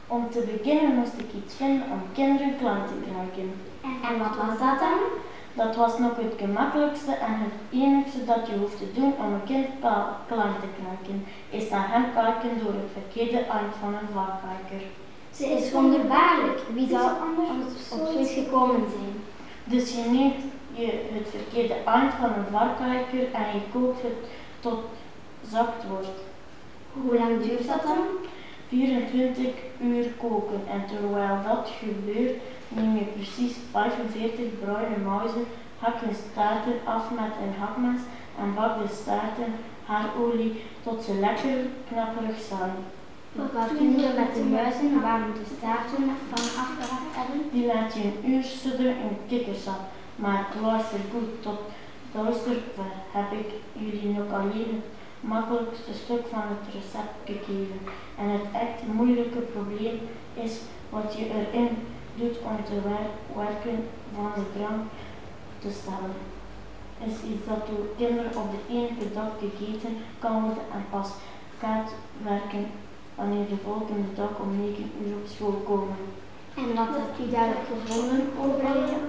Om te beginnen moest ik iets vinden om kinderen klaar te krijgen. En wat was dat dan? Dat was nog het gemakkelijkste en het enigste dat je hoeft te doen om een kind klaar te krijgen, is naar hem kijken door het verkeerde eind van een varkijker. Ze is wonderbaarlijk. Wie zou anders op zoiets gekomen zijn? Dus je neemt het verkeerde eind van een varkijker en je kookt het tot zacht wordt. Hoe lang duurt dat dan? 24 uur koken en terwijl dat gebeurt neem je precies 45 bruine muizen, hak hun staarten af met een hakmes en bak de staarten haarolie tot ze lekker knapperig zijn. Wat doen we met de muizen waar we de staarten van afgehakt hebben? Die laat je een uur sudderen in kikkersap, maar luister goed, tot duister heb ik jullie nog alleen het makkelijkste stuk van het recept gegeven. En het echt moeilijke probleem is wat je erin doet om te werken van de drank te stellen. Is iets dat door kinderen op de ene dag gegeten kan worden en pas gaat werken wanneer de volgende dag om 9 uur op school komen. En wat hebt u daarop gevonden, O'Brien?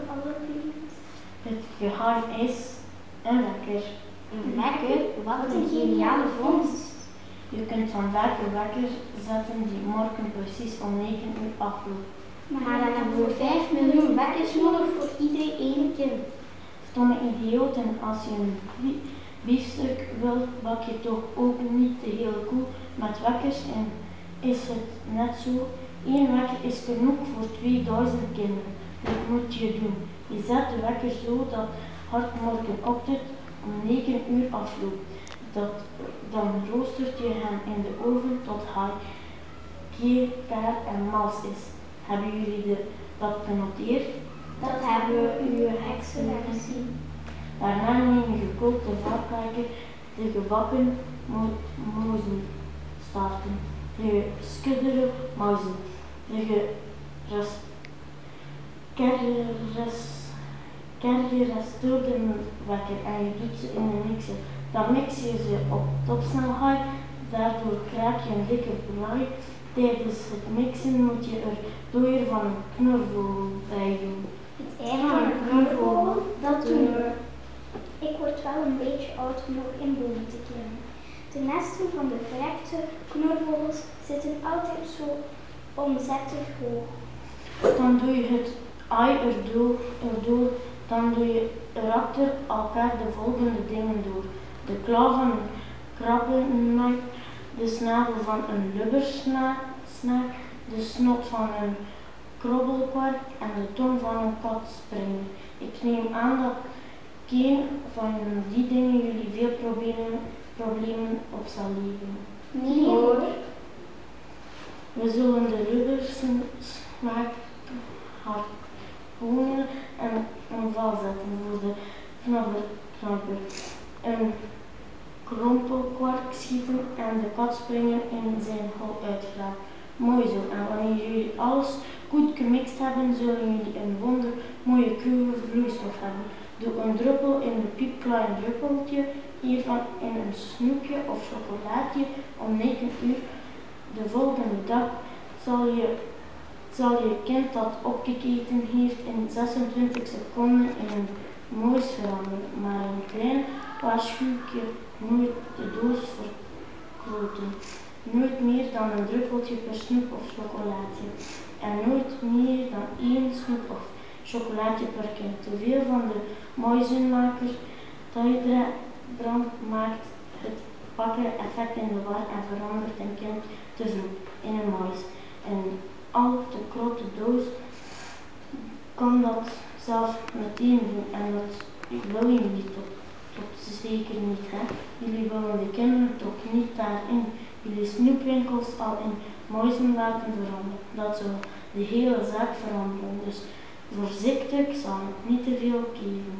Het geheim is een wekker. Een wekker? Wat een geniale vondst. Je kunt vandaag een wekker zetten die morgen precies om 9 uur afloopt. Maar dan hebben we 5 miljoen wekkers nodig voor ieder ene kind. Stomme idioten, als je een biefstuk wilt, bak je toch ook niet de hele koe met wekkers en is het net zo. 1 wekker is genoeg voor 2000 kinderen. Dat moet je doen. Je zet de wekker zo dat hard morgenochtend om 9 uur afloopt. Dan roostert je hem in de oven tot hij keer, kaar en mals is. Hebben jullie dat genoteerd? Dat hebben we, uw excellentie. Daarna neem je gekookte varkijker, de gebakken muizenstaarten, de geschudderde muizen, de geresteerde wekker en je doet ze in de mixer. Dan mix je ze op topsnelheid, daardoor krijg je een dikke brei. Tijdens het mixen moet je er dooier van een knorvogel bij doen. Het ei van een knorvogel, dat doen we. Ik word wel een beetje oud om nog in bomen te klimmen. De nesten van de verrekte knorvogels zitten altijd zo onzettig hoog. Dan doe je het ei erdoor, dan doe je erachter elkaar de volgende dingen door. De klauw van een krabbennek, de snavel van een lubbersnaak, de snot van een krobbelkwark en de tong van een katspringer. Ik neem aan dat geen van die dingen jullie veel problemen op zal leveren. Nee hoor. We zullen de lubbersnaak harpoenen en een val zetten voor de knabber. Een krompelkwark schieten en de katspringer in zijn hol uitgraven. Mooi zo, en wanneer jullie alles goed gemixt hebben, zullen jullie een wonder mooie krullige vloeistof hebben. Doe een druppel in een piepklein druppeltje hiervan in een snoepje of chocolaatje om 9 uur. De volgende dag zal je kind dat opgegeten heeft in 26 seconden in een muis veranderen, maar een klein waarschuwtje nooit de doos vergroten. Nooit meer dan een druppeltje per snoep of chocolaatje. En nooit meer dan 1 snoep of chocolaatje per kind. Te veel van de muizenmaker drank maakt het pakken effect in de war en verandert een kind te vroeg in een muis. En al te grote doos kan dat zelf meteen doen en dat wil je niet tot zeker niet. Hè? Jullie willen de kinderen toch niet daarin jullie snoepwinkels al in muizen laten veranderen. Dat zou de hele zaak veranderen, dus voorzichtig zal het niet te veel geven.